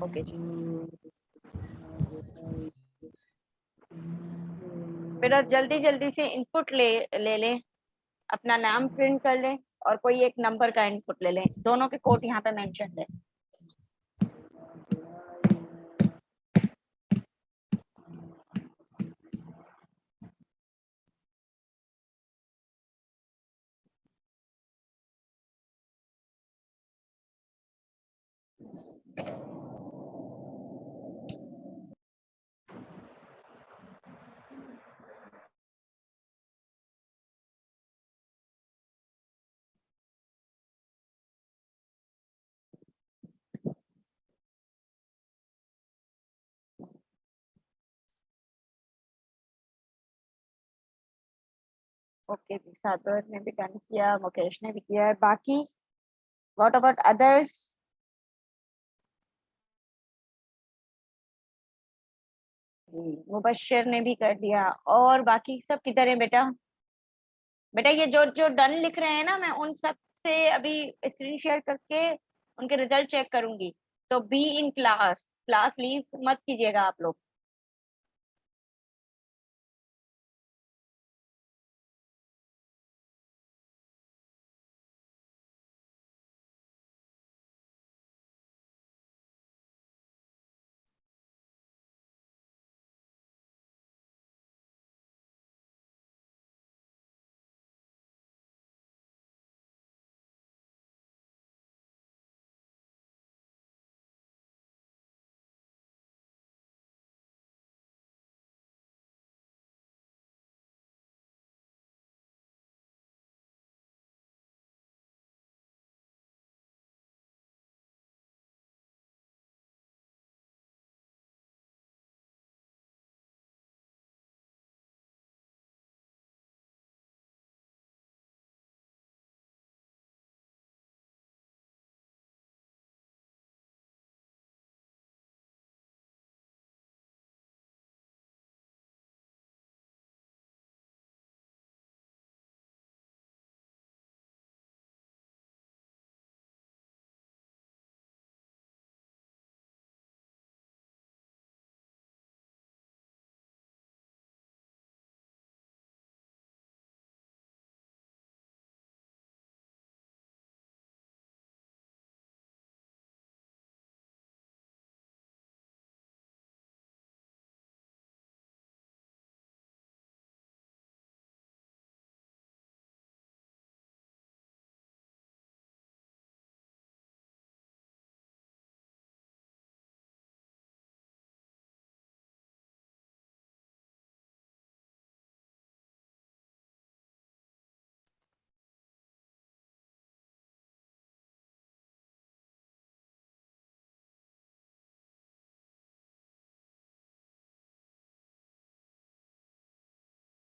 Okay जी। बेटा जल्दी जल्दी से इनपुट ले ले, अपना नाम प्रिंट कर ले और कोई एक नंबर का इनपुट ले ले, दोनों के कोड यहाँ पे मेंशन है। ओके जी, सागर ने भी डन किया, मुकेश ने भी किया है। बाकी व्हाट अबाउट अदर्स? जी, मुबश्शिर ने भी कर दिया। और बाकी सब किधर है बेटा? बेटा ये जो जो डन लिख रहे हैं ना, मैं उन सब से अभी स्क्रीन शेयर करके उनके रिजल्ट चेक करूंगी। तो be in class, class leave मत कीजिएगा आप लोग।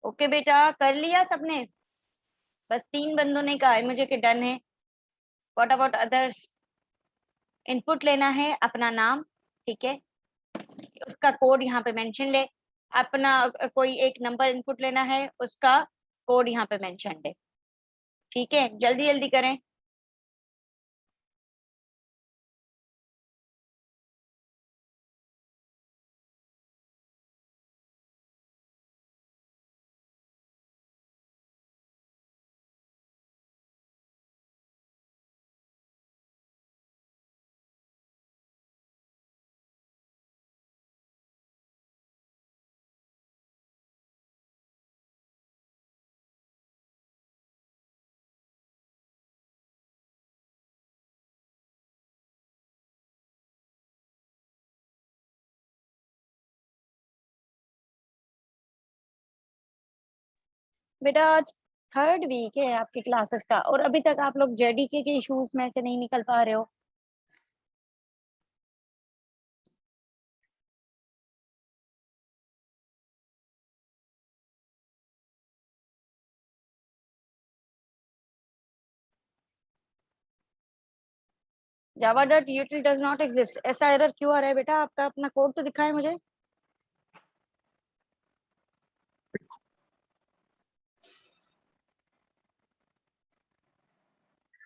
ओके बेटा, कर लिया सबने? बस 3 बंदों ने कहा है मुझे कि डन है। What about others? इनपुट लेना है अपना नाम, ठीक है, उसका कोड यहाँ पे मेंशन ले। अपना कोई एक नंबर इनपुट लेना है, उसका कोड यहाँ पे मेंशन है। ठीक है, जल्दी जल्दी करें। बेटा आज थर्ड वीक है आपकी क्लासेस का, और अभी तक आप लोग जेडीके के इश्यूज में से नहीं निकल पा रहे हो। Java dot यूटिल does not exist, ऐसा एरर क्यों आ रहा है बेटा? आपका अपना कोड तो दिखाएं मुझे।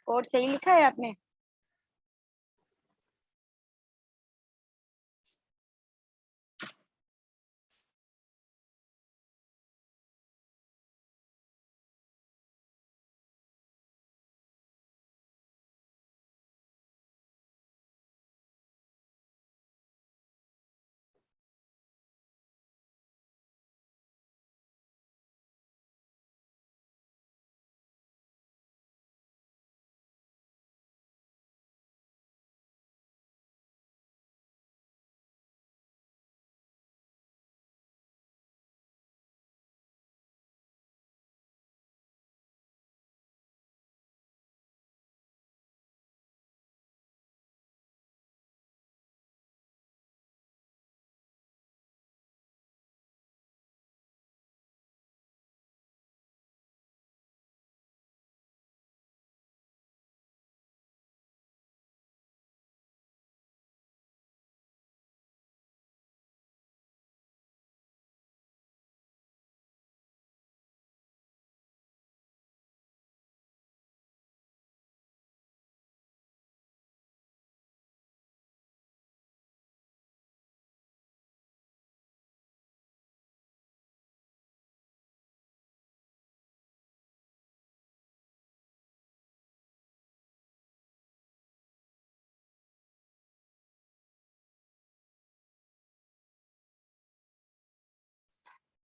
कोड सही लिखा है आपने?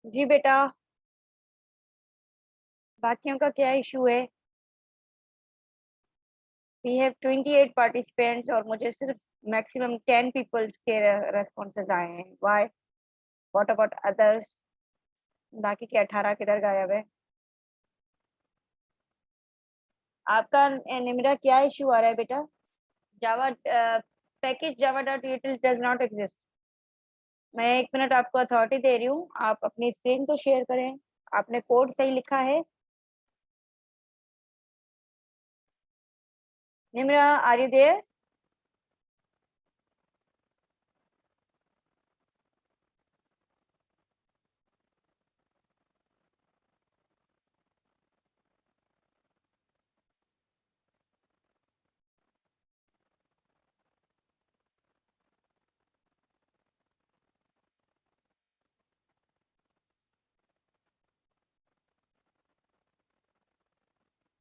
जी बेटा, बाकियों का क्या इशू है? वी हैव 28 पार्टिसिपेंट्स और मुझे सिर्फ मैक्सिमम 10 पीपल्स के रेस्पॉन्सेज आए हैं। व्हाई? What about others? बाकी के 18 किधर गायब है? आपका निम्रा क्या इशू आ रहा है बेटा? जावा package Java dot यूटिल does not exist. मैं 1 मिनट आपको अथॉरिटी दे रही हूँ, आप अपनी स्क्रीन तो शेयर करें। आपने कोड सही लिखा है? Nimra, are you there?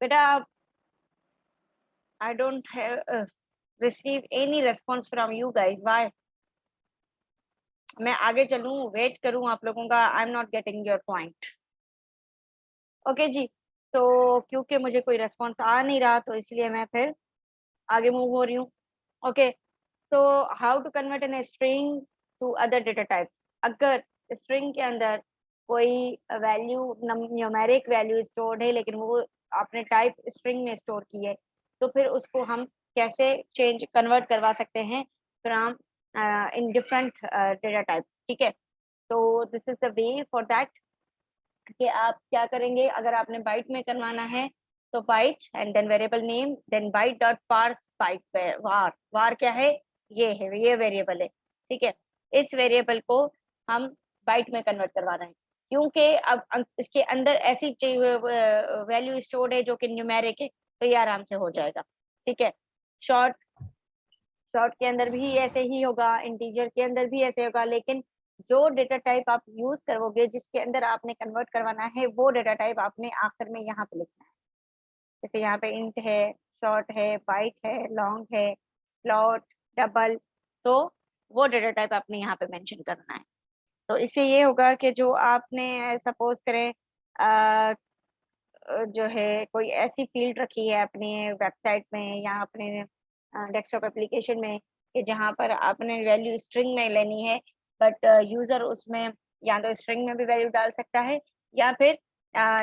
बेटा, I don't have receive any response from you guys. Why? मैं आगे चलूं, वेट करूं आप लोगों का? I am not getting your point. Okay जी। तो क्योंकि मुझे कोई रेस्पॉन्स आ नहीं रहा, तो इसलिए मैं फिर आगे मूव हो रही हूँ। ओके, तो how to convert an string to other data types. अगर स्ट्रिंग के अंदर कोई वैल्यू, न्यूमेरिक वैल्यू स्टोर्ड है, लेकिन वो आपने टाइप स्ट्रिंग में स्टोर की है, तो फिर उसको हम कैसे चेंज कन्वर्ट करवा सकते हैं from in different data types. ठीक है, तो this is the way for that कि आप क्या करेंगे। अगर आपने बाइट में करवाना है तो byte and then variable name, then byte dot parse byte var. Var क्या है? ये है, ये वेरिएबल है। ठीक है, इस वेरिएबल को हम बाइट में कन्वर्ट करवा रहे हैं, क्योंकि अब इसके अंदर ऐसी वैल्यू स्टोर्ड है जो कि न्यूमेरिक है, तो ये आराम से हो जाएगा। ठीक है, शॉर्ट शॉर्ट के अंदर भी ऐसे ही होगा, इंटीजर के अंदर भी ऐसे होगा, लेकिन जो डेटा टाइप आप यूज करोगे, जिसके अंदर आपने कन्वर्ट करवाना है, वो डेटा टाइप आपने आखिर में यहाँ पे लिखना है। जैसे यहाँ पे इंट है, शॉर्ट है, बाइट है, लॉन्ग है, फ्लोट, डबल, तो वो डेटा टाइप आपने यहाँ पे मेंशन करना है। तो इससे ये होगा कि जो आपने सपोज करें जो है कोई ऐसी फील्ड रखी है अपनी वेबसाइट में या अपने डेस्कटॉप एप्लीकेशन में, कि जहाँ पर आपने वैल्यू स्ट्रिंग में लेनी है, बट यूजर उसमें या तो स्ट्रिंग में भी वैल्यू डाल सकता है या फिर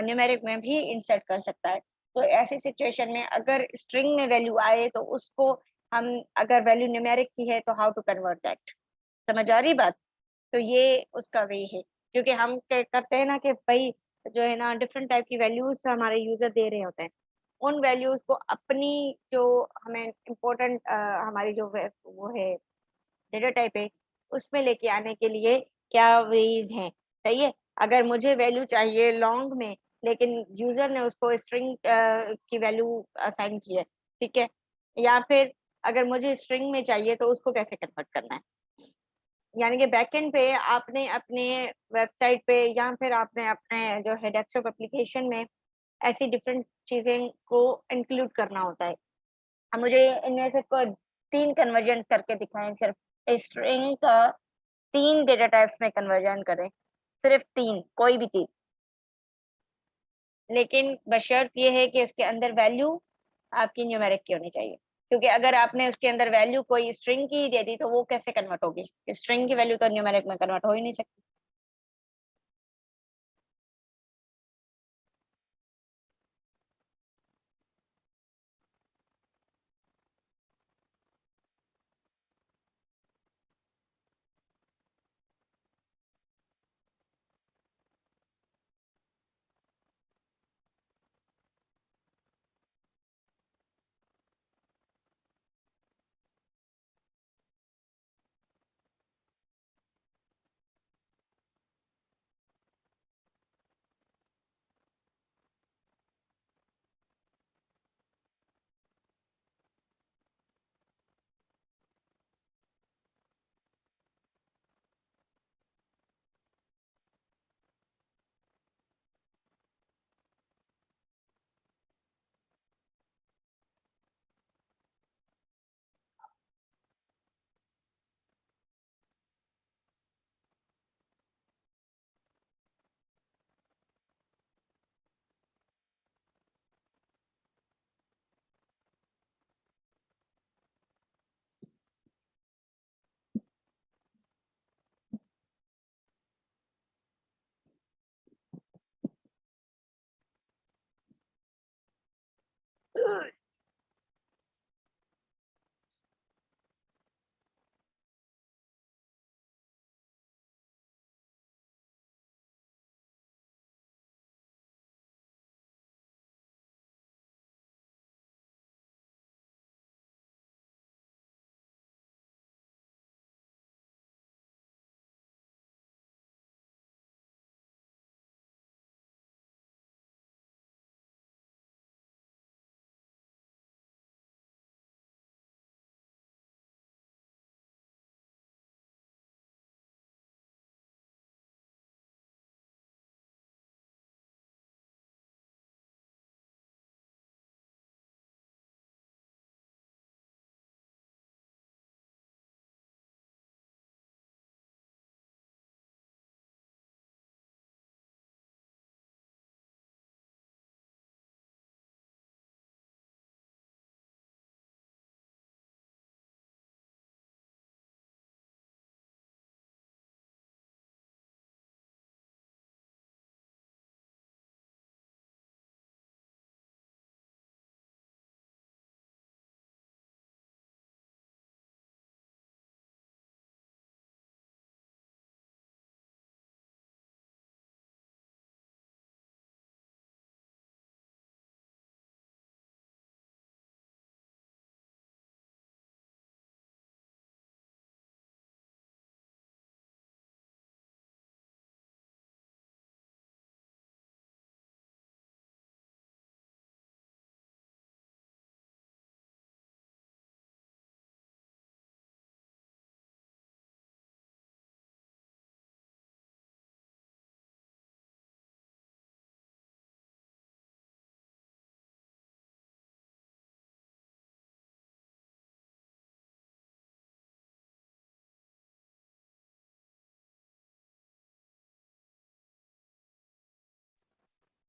न्यूमेरिक में भी इंसर्ट कर सकता है। तो ऐसी सिचुएशन में अगर स्ट्रिंग में वैल्यू आए तो उसको हम, अगर वैल्यू न्यूमेरिक की है तो हाउ टू कन्वर्ट दैट। समझ आ रही बात? तो ये उसका वे है, क्योंकि हम करते हैं ना कि भाई जो है ना डिफरेंट टाइप की वैल्यूज हमारे यूजर दे रहे होते हैं, उन वैल्यूज को अपनी जो हमें इम्पोर्टेंट हमारी जो वो है डेटा टाइप है, उसमें लेके आने के लिए क्या वेज हैं। सही है, अगर मुझे वैल्यू चाहिए लॉन्ग में, लेकिन यूजर ने उसको स्ट्रिंग की वैल्यू असाइन की है, ठीक है, या फिर अगर मुझे स्ट्रिंग में चाहिए तो उसको कैसे कन्वर्ट करना है। यानी कि बैकएंड पे आपने अपने वेबसाइट पे या फिर आपने अपने जो है डेस्कटॉप एप्लीकेशन में ऐसी डिफरेंट चीजें को इंक्लूड करना होता है। अब मुझे इनमें से कोई 3 कन्वर्जन करके दिखाएं, सिर्फ स्ट्रिंग का 3 डेटा टाइप्स में कन्वर्जन करें, सिर्फ 3, कोई भी 3, लेकिन बशर्त ये है कि इसके अंदर वैल्यू आपकी न्यूमेरिक की होनी चाहिए, क्योंकि अगर आपने उसके अंदर वैल्यू कोई स्ट्रिंग की दे दी तो वो कैसे कन्वर्ट होगी? स्ट्रिंग की वैल्यू तो न्यूमेरिक में कन्वर्ट हो ही नहीं सकती।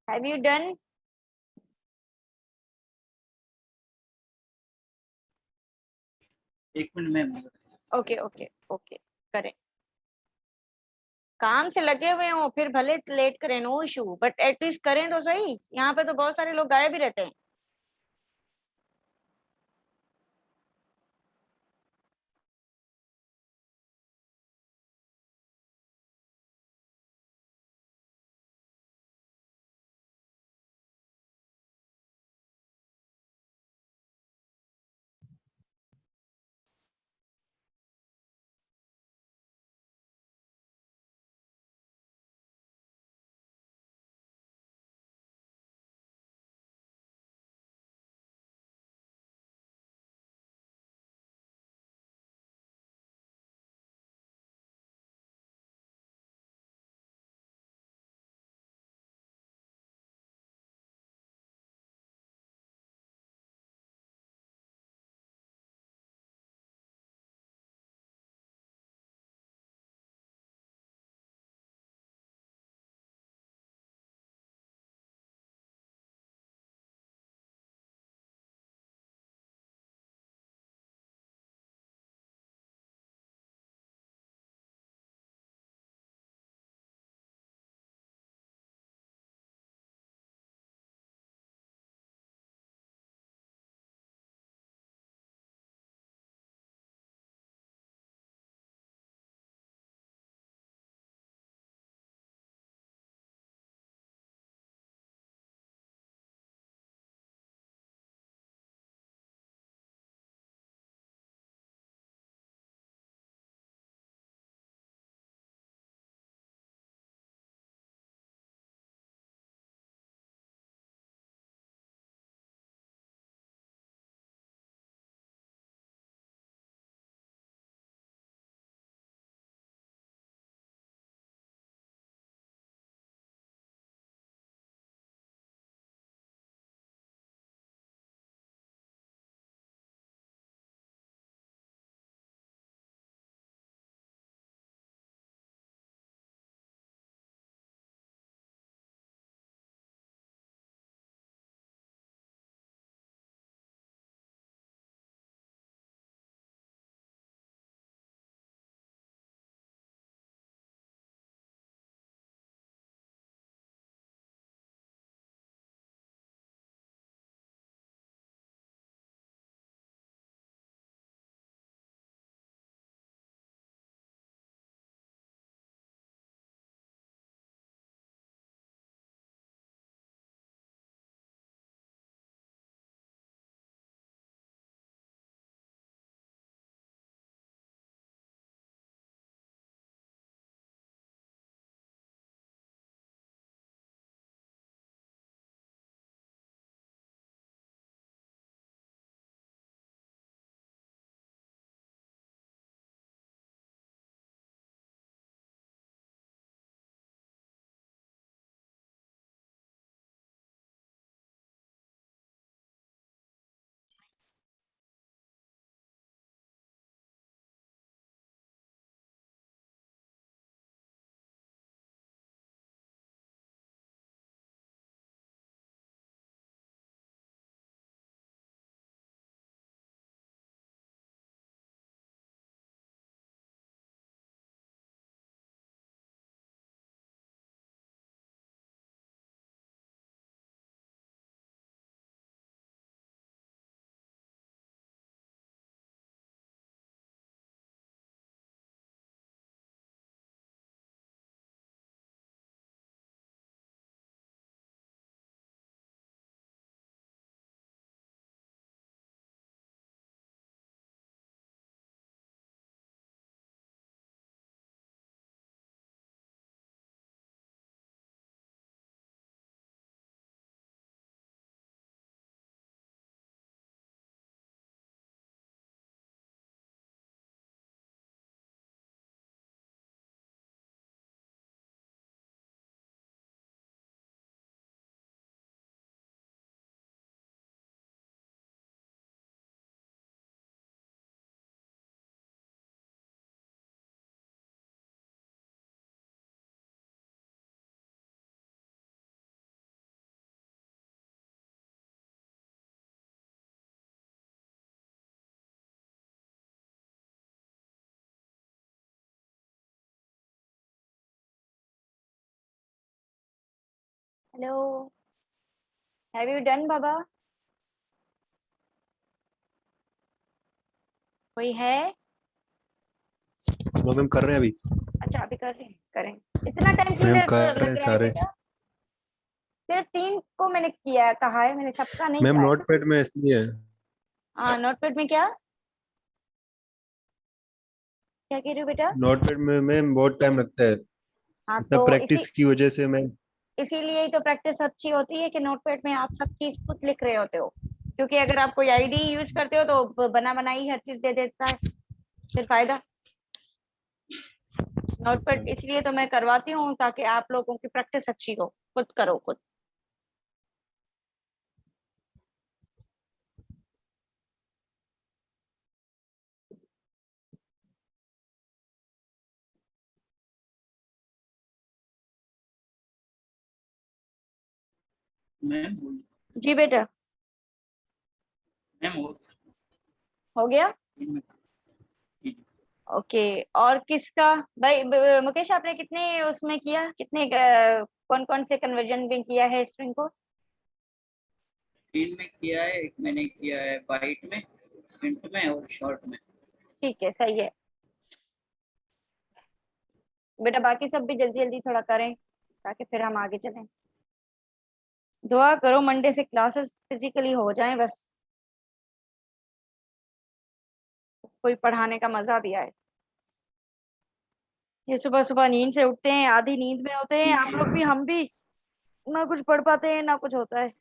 Have you done? एक मिनट में ओके ओके ओके, करें। काम से लगे हुए हो फिर भले लेट करें, नो इशू, बट एटलीस्ट करें तो सही। यहाँ पे तो बहुत सारे लोग गायब ही रहते हैं। हेलो, हैव यू डन बाबा? कोई है? वो मैम कर रहे हैं अभी। अच्छा अभी कर रहे हैं, करें। इतना टाइम क्यों मैम कर रहे हैं लग रहा है सारे। बेटा? सिर्फ 3 को मैंने किया, कहा है मैंने, सबका नहीं मैम कहा है। नोटपैड में इसलिए है। हाँ नोटपैड में क्या क्या कह रहे हो बेटा? नोटपैड में मैम बहुत टाइम लगता है। हाँ इतना तो प्रैक्टिस की वजह से मैम। इसीलिए ही तो प्रैक्टिस अच्छी होती है कि नोटपैड में आप सब चीज खुद लिख रहे होते हो। क्योंकि अगर आप कोई आईडी यूज करते हो तो बना बनाई हर चीज दे देता है, फिर फायदा। नोटपैड इसलिए तो मैं करवाती हूँ ताकि आप लोगों की प्रैक्टिस अच्छी हो, खुद करो खुद। मैम जी बेटा, मैम हो गया। ओके, और किसका? भाई मुकेश आपने कितने उसमें किया, कितने कौन कौन से कन्वर्जन में किया है स्ट्रिंग को? 3 में किया है, एक मैंने किया है बाइट में, इंट में और शॉर्ट में। ठीक है, सही है बेटा। बाकी सब भी जल्दी जल्दी थोड़ा करें ताकि फिर हम आगे चलें। दुआ करो मंडे से क्लासेस फिजिकली हो जाएं बस, कोई पढ़ाने का मजा भी आए। ये सुबह सुबह नींद से उठते हैं, आधी नींद में होते हैं आप लोग भी, हम भी, ना कुछ पढ़ पाते हैं ना कुछ होता है।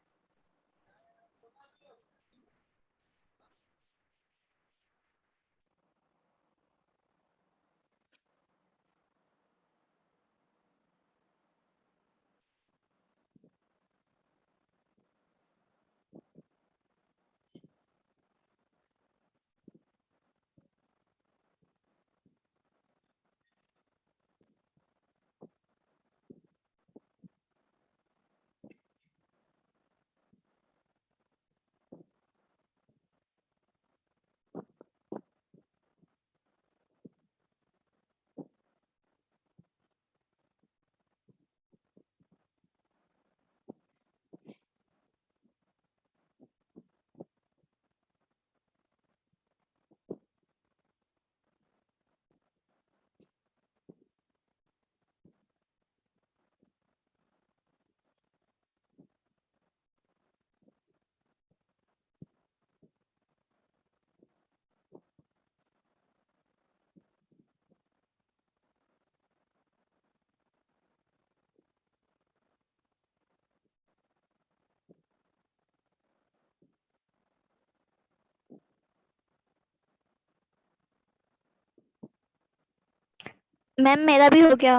मैम मेरा भी हो गया।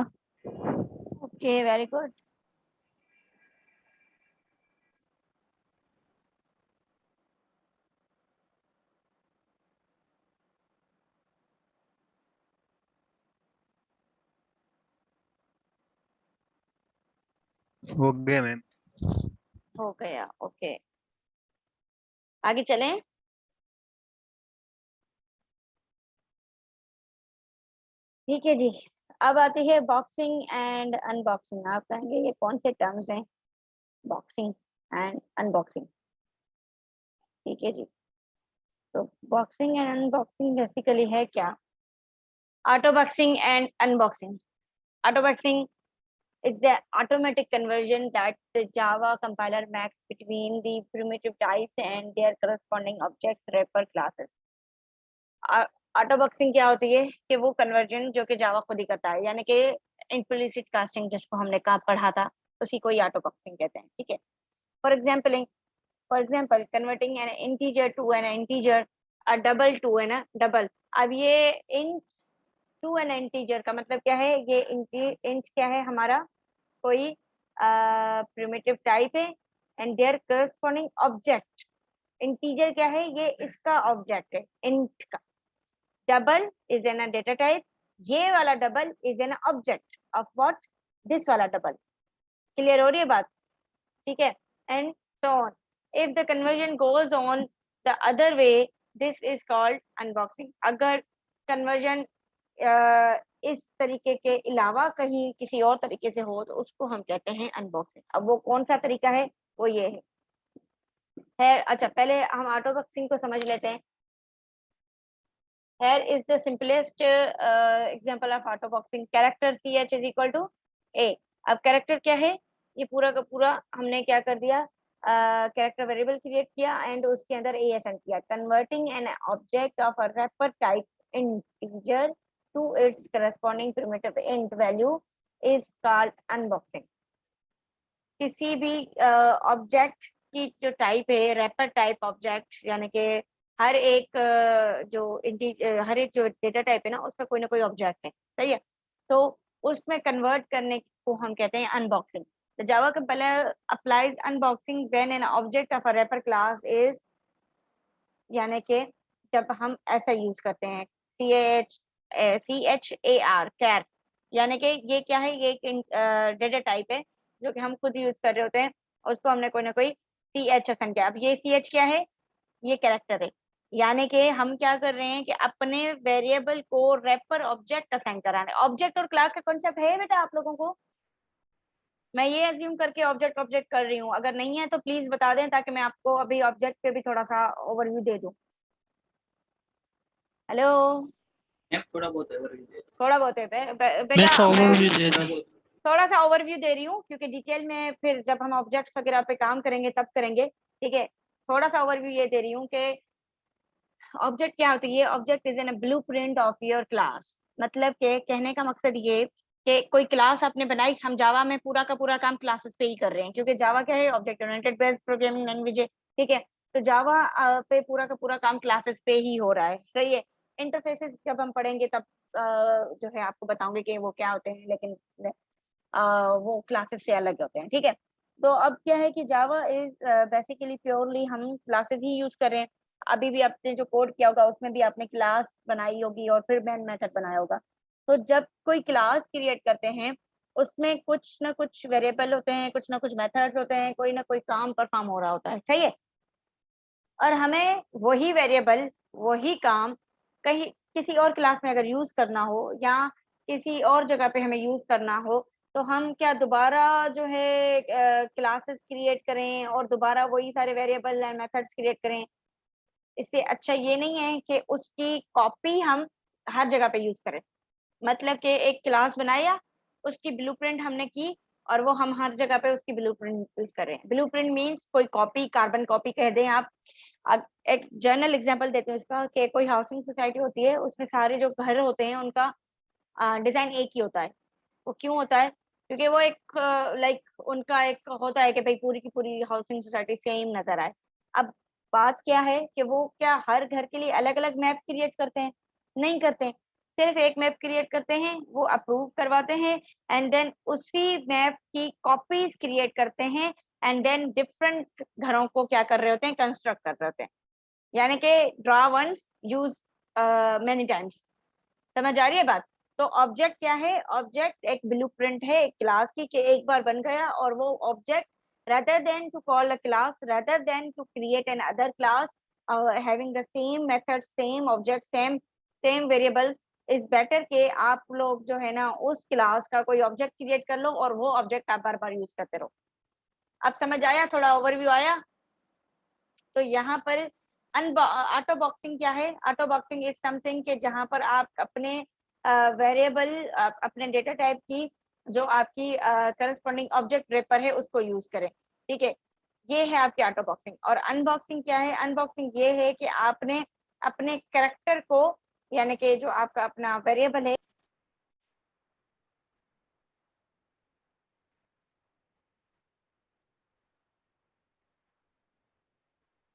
Okay very good. हो गया मैम। हो गया, ओके आगे चलें। ठीक है जी, अब आती है बॉक्सिंग एंड अनबॉक्सिंग। आप कहेंगे ये कौन से टर्म्स हैं, बॉक्सिंग एंड अनबॉक्सिंग? ठीक है जी, तो बॉक्सिंग एंड अनबॉक्सिंग बेसिकली है क्या? Auto boxing and unboxing. Auto boxing is the automatic conversion that the Java compiler makes between the primitive types and their corresponding objects wrapper classes. Auto boxing क्या होती है कि वो conversion जो कि जावा खुद ही करता है, यानी कि इम्प्लिसिट कास्टिंग जिसको हमने कहा पढ़ा था, उसी को ही ऑटो बॉक्सिंग कहते हैं। ठीक है, for example converting an integer to an integer, a double to an double. अब ये इंट टू एन इंटीजर का मतलब क्या है? ये इंट क्या है हमारा? कोई प्रिमिटिव टाइप है and their corresponding object. Integer क्या है? ये इसका ऑब्जेक्ट है इंट का। Double is an data type, ये वाला double is an object of what? This वाला डबल। क्लियर हो रही है बात? ठीक है, and so on. If the conversion goes on the other way, this is called unboxing. अगर कन्वर्जन इस तरीके के अलावा कहीं किसी और तरीके से हो तो उसको हम कहते हैं अनबॉक्सिंग। अब वो कौन सा तरीका है, वो ये है। अच्छा, पहले हम ऑटो बॉक्सिंग को समझ लेते हैं। Here is the simplest example of auto boxing. Character ch is equal to a. अब कैरेक्टर क्या है, ये पूरा का पूरा हमने क्या कर दिया, कैरेक्टर वेरिएबल क्रिएट किया एंड उसके अंदर ए असाइन किया। Converting an object of a wrapper type integer to its corresponding primitive int value is called unboxing. किसी भी ऑब्जेक्ट की जो टाइप है, रैपर टाइप ऑब्जेक्ट, यानी कि हर एक हर एक जो डेटा टाइप है ना, उसका कोई ना कोई ऑब्जेक्ट है, सही है। तो उसमें कन्वर्ट करने को हम कहते हैं unboxing. The Java compiler applies unboxing when an object of a wrapper class is, यानी कि जब हम ऐसा यूज करते हैं CHAR कैर, यानी कि ये क्या है, ये एक डेटा टाइप है जो कि हम खुद यूज कर रहे होते हैं और उसको हमने कोई ना कोई CH असाइन किया। अब ये CH क्या है, ये कैरेक्टर है, यानी कि हम क्या कर रहे हैं कि अपने वेरिएबल को रैपर ऑब्जेक्ट असाइन कराने। ऑब्जेक्ट और क्लास का कॉन्सेप्ट है बेटा आप लोगों को? मैं ये अज्यूम करके ऑब्जेक्ट ऑब्जेक्ट कर रही हूँ, अगर नहीं है तो प्लीज बता दें ताकि मैं आपको अभी ऑब्जेक्ट पे भी थोड़ा सा ओवरव्यू दे दूं। हेलो, थोड़ा बहुत ओवरव्यू दे थोड़ा बहुत है बेटा, मैं थोड़ा सा ओवरव्यू दे रही हूँ क्योंकि डिटेल में फिर जब हम ऑब्जेक्ट्स वगैरह पे काम करेंगे तब करेंगे, ठीक है। थोड़ा सा ओवरव्यू ये दे रही हूँ कि ऑब्जेक्ट क्या होती है। Object is an blueprint of your class, मतलब के कहने का मकसद ये कि कोई क्लास आपने बनाई, हम जावा में पूरा का पूरा काम क्लासेस पे ही कर रहे हैं क्योंकि जावा क्या है, object oriented based programming language है, ठीक है। तो जावा पे पूरा का पूरा काम क्लासेस पे ही हो रहा है, सही है। इंटरफेसेस जब हम पढ़ेंगे तब जो है आपको बताऊंगे कि वो क्या होते हैं, लेकिन वो क्लासेस से अलग होते हैं, ठीक है। तो अब क्या है कि जावा इज बेसिकली प्योरली हम क्लासेस ही यूज कर रहे हैं। अभी भी आपने जो कोड किया होगा उसमें भी आपने क्लास बनाई होगी और फिर मेन मेथड बनाया होगा। तो जब कोई क्लास क्रिएट करते हैं उसमें कुछ ना कुछ वेरिएबल होते हैं, कुछ ना कुछ मेथड्स होते हैं, कोई ना कोई काम परफॉर्म हो रहा होता है, सही है। और हमें वही वेरिएबल, वही काम कहीं किसी और क्लास में अगर यूज करना हो या किसी और जगह पे हमें यूज करना हो तो हम क्या दोबारा जो है क्लासेस क्रिएट करें और दोबारा वही सारे वेरिएबल एंड मेथड्स क्रिएट करें? इससे अच्छा ये नहीं है कि उसकी कॉपी हम हर जगह पे यूज करें। मतलब कि एक क्लास बनाया, उसकी ब्लूप्रिंट हमने की और वो हम हर जगह पे उसकी ब्लूप्रिंट यूज कर रहे हैं। ब्लूप्रिंट मींस कोई कॉपी, कार्बन कॉपी कह दें आप। अब एक जनरल एग्जांपल देती हूँ इसका कि कोई हाउसिंग सोसाइटी होती है, उसमें सारे जो घर होते हैं उनका डिजाइन एक ही होता है। वो क्यों होता है? क्योंकि वो एक लाइक उनका एक होता है कि भाई पूरी की पूरी हाउसिंग सोसाइटी सेम नजर आए। अब बात क्या है कि वो क्या हर घर के लिए अलग अलग मैप क्रिएट करते हैं? नहीं करते हैं। सिर्फ एक मैप क्रिएट करते हैं, वो अप्रूव करवाते हैं एंड देन उसी मैप की कॉपीज क्रिएट करते हैं एंड देन डिफरेंट घरों को क्या कर रहे होते हैं, कंस्ट्रक्ट कर रहे होते हैं। यानी कि draw once use many times. समझ आ रही है बात? तो ऑब्जेक्ट क्या है? ऑब्जेक्ट एक ब्लूप्रिंट है एक क्लास की कि एक बार बन गया और वो object rather than to call a class, rather than to create an other class having the same method, same object, same variables, is better कि आप लोग जो है ना उस क्लास का कोई ऑब्जेक्ट क्रिएट कर लो और वो ऑब्जेक्ट आप बार बार यूज करते रहो। अब समझ आया? थोड़ा ओवरव्यू आया? तो यहाँ पर ऑटो बॉक्सिंग क्या है? ऑटो बॉक्सिंग इज समथिंग के जहाँ पर आप अपने वेरिएबल अपने डेटा टाइप की जो आपकी करस्पॉन्डिंग ऑब्जेक्ट रेपर है उसको यूज करें, ठीक है। ये है आपकी ऑटो बॉक्सिंग। और अनबॉक्सिंग क्या है? अनबॉक्सिंग ये है कि आपने अपने कैरेक्टर को, यानी कि जो आपका अपना वेरिएबल है,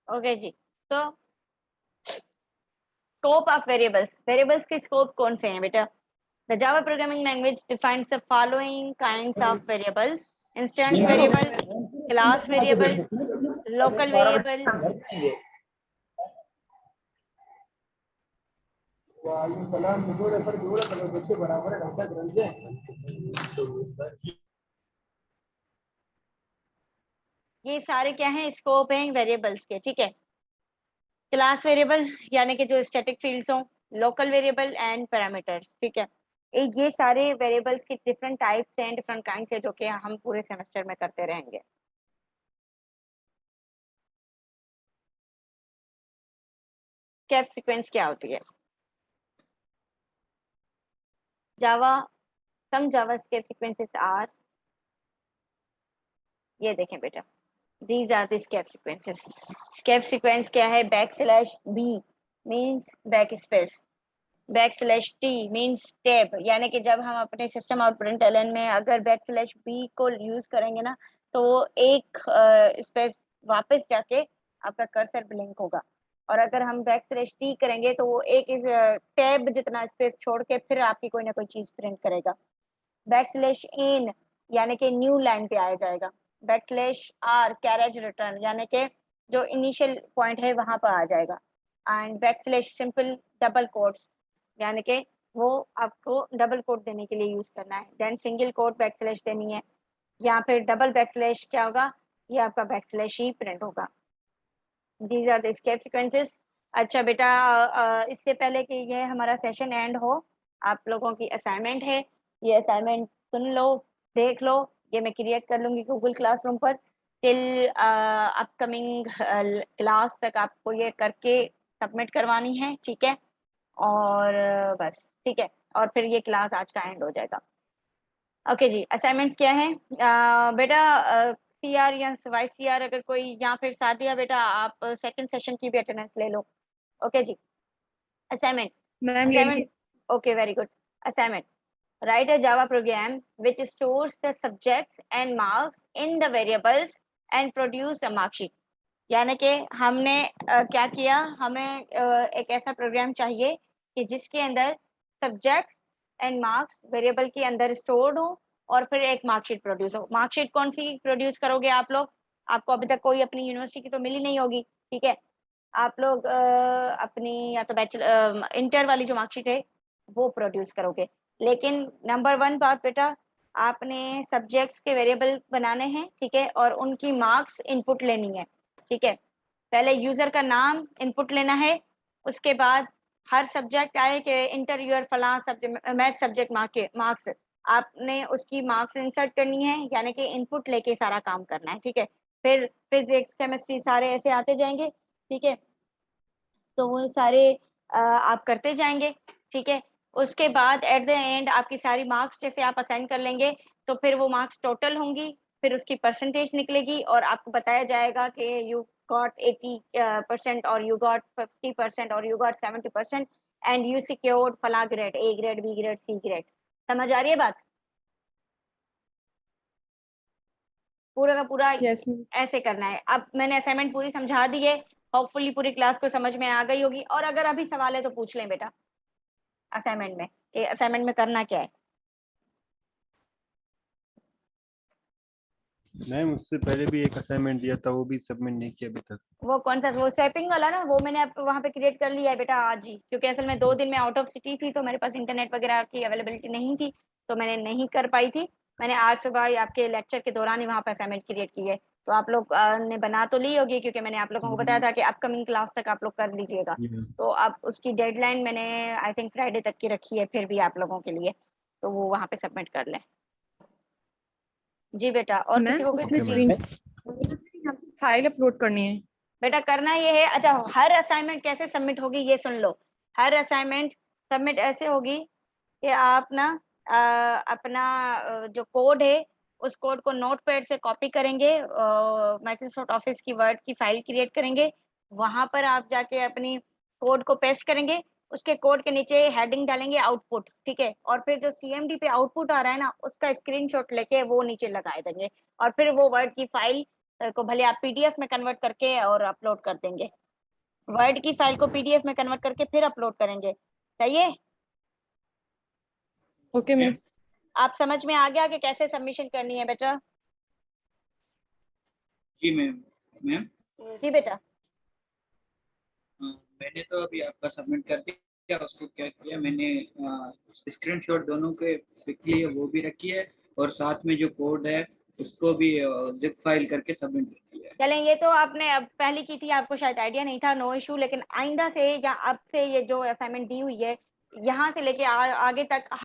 ओके जी। तो स्कोप ऑफ वेरिएबल्स, वेरिएबल्स के स्कोप कौन से हैं बेटा? The Java programming language defines the following kinds of variables: instance variable, class variable, local variable. ये सारे क्या हैं? स्कोप हैं वेरिएबल्स के, ठीक है। क्लास वेरिएबल यानी कि जो स्टैटिक फील्ड्स हों, लोकल वेरिएबल एंड पैरामीटर्स, ठीक है। ये सारे वेरिएबल्स के डिफरेंट टाइप्स हैं, डिफरेंट काइंड के, जो कि हम पूरे सेमेस्टर में करते रहेंगे। स्केप सीक्वेंस क्या होती है? जावा, सम जावा स्केप सीक्वेंसेस आर, ये देखें बेटा, these are the step sequences. Step sequence क्या है? \b means backspace, \t means tab, यानी कि जब हम अपने सिस्टम और println में अगर \b को यूज करेंगे ना, तो वो एक स्पेस वापस जाके आपका कर्सर ब्लिंक होगा, और अगर हम \t करेंगे तो वो एक टैब जितना स्पेस छोड़ के फिर आपकी कोई ना कोई चीज प्रिंट करेगा। \n यानी कि न्यू लाइन पे आया जाएगा। \r कैरेज रिटर्न, यानी कि जो इनिशियल पॉइंट है वहां पर आ जाएगा। एंड सिंपल डबल कोट्स, यानी कि वो आपको डबल कोट देने के लिए यूज करना है। देन सिंगल कोट देनी है, या फिर डबल क्या होगा, ये आपका ही प्रिंट होगा। These are the escape sequences. अच्छा बेटा, इससे पहले कि ये हमारा सेशन एंड हो, आप लोगों की असाइनमेंट है, ये असाइनमेंट सुन लो, देख लो, ये मैं क्रिएट कर लूंगी गूगल क्लासरूम पर। टिल अपकमिंग क्लास तक आपको ये करके सबमिट करवानी है, ठीक है। और बस ठीक है, और फिर ये क्लास आज का एंड हो जाएगा। ओके जी, असाइनमेंट्स क्या है बेटा? CR या वाइस CR अगर कोई, या फिर सादिया बेटा आप सेकंड सेशन की भी अटेंडेंस ले लो। ओके जी, असाइनमेंट मैम ले assignment okay, very good. Assignment, write a Java program which stores the subjects and marks in the variables and produce a mark sheet। यानी कि हमने क्या किया, हमें एक ऐसा प्रोग्राम चाहिए कि जिसके अंदर सब्जेक्ट्स एंड मार्क्स वेरिएबल के अंदर स्टोर्ड हो, और फिर एक मार्कशीट प्रोड्यूस हो। मार्कशीट कौन सी प्रोड्यूस करोगे आप लोग? आपको अभी तक कोई अपनी यूनिवर्सिटी की तो मिली नहीं होगी, ठीक है। आप लोग अपनी या तो बैचलर इंटर वाली जो मार्कशीट है वो प्रोड्यूस करोगे। लेकिन नंबर 1 बात बेटा, आपने सब्जेक्ट्स के वेरिएबल बनाने हैं, ठीक है, और उनकी मार्क्स इनपुट लेनी है, ठीक है। पहले यूजर का नाम इनपुट लेना है, उसके बाद हर सब्जेक्ट आए कि इंटर यूर फला सब्जेक्ट मैथ सब्जेक्ट मार्क्स, आपने उसकी मार्क्स इंसर्ट करनी है, यानी कि इनपुट लेके सारा काम करना है, ठीक है। फिर फिजिक्स केमिस्ट्री सारे ऐसे आते जाएंगे, ठीक है, तो वो सारे आप करते जाएंगे, ठीक है। उसके बाद एट द एंड आपकी सारी मार्क्स जैसे आप असाइन कर लेंगे, तो फिर वो मार्क्स टोटल होंगी, फिर उसकी परसेंटेज निकलेगी और आपको बताया जाएगा कि यू गॉट 80% और यू गॉट 50% और you got 70% and you secured फला grade, A grade, B grade, C grade. समझ आ रही है बात? पूरा का पूरा यस मैम। ऐसे करना है। अब मैंने असाइनमेंट पूरी समझा दी है, होपफुली पूरी क्लास को समझ में आ गई होगी, और अगर अभी सवाल है तो पूछ लें बेटा असाइनमेंट में, कि असाइनमेंट में करना क्या है। मैम उससे पहले भी एक असाइनमेंट दिया था, वो भी सबमिट नहीं किया अभी तक। वो कौन सा? वो स्वैपिंग वाला ना, वो मैंने वहाँ पे क्रिएट कर लिया है बेटा आज ही, क्योंकि असल में 2 दिन में आउट ऑफ सिटी थी, तो मेरे पास इंटरनेट वगैरह की अवेलेबिलिटी नहीं थी, तो मैंने नहीं कर पाई थी। मैंने आज सुबह आपके लेक्चर के दौरान ही वहाँ पे असाइनमेंट क्रिएट की है, तो आप लोग ने बना तो ली होगी, क्योंकि मैंने आप लोगों को बताया था कि अपकमिंग क्लास तक आप लोग कर लीजिएगा। तो अब उसकी डेडलाइन मैंने आई थिंक फ्राइडे तक की रखी है फिर भी आप लोगों के लिए, तो वो वहाँ पे सबमिट कर लें। जी बेटा, और किसी मैम को उसमें कोई स्क्रीन फाइल अपलोड करनी है। बेटा करना ये है। अच्छा, हर असाइनमेंट कैसे सबमिट होगी ये सुन लो। हर असाइनमेंट सबमिट ऐसे होगी कि आप ना अपना जो कोड है उस कोड को नोटपैड से कॉपी करेंगे, माइक्रोसॉफ्ट ऑफिस की वर्ड की फाइल क्रिएट करेंगे, वहां पर आप जाके अपनी कोड को पेस्ट करेंगे, उसके कोड के नीचे हेडिंग डालेंगे आउटपुट, ठीक है, और फिर जो CMD पे आउटपुट आ रहा है ना उसका स्क्रीनशॉट लेके वो नीचे लगा देंगे, और फिर वो वर्ड की फाइल को भले आप PDF में कन्वर्ट करके और अपलोड कर देंगे। वर्ड की फाइल को PDF में कन्वर्ट करके फिर अपलोड करेंगे, सही है? Okay miss. आप समझ में आ गया कि कैसे सबमिशन करनी है बेटा? जी मैम। मैम जी बेटा। मैंने तो अभी आपका सबमिट कर दिया, उसको क्या किया मैंने, स्क्रीनशॉट दोनों के पिक लिए वो भी रखी है, और साथ में जो कोड है उसको भी जिप फाइल करके सबमिट कर दिया है। चलें, ये तो आपने अब पहले की थी, आपको शायद आइडिया नहीं था, नो इशू। लेकिन आइंदा से या अब से ये जो असाइनमेंट दी हुई है, यहाँ से लेके आगे तक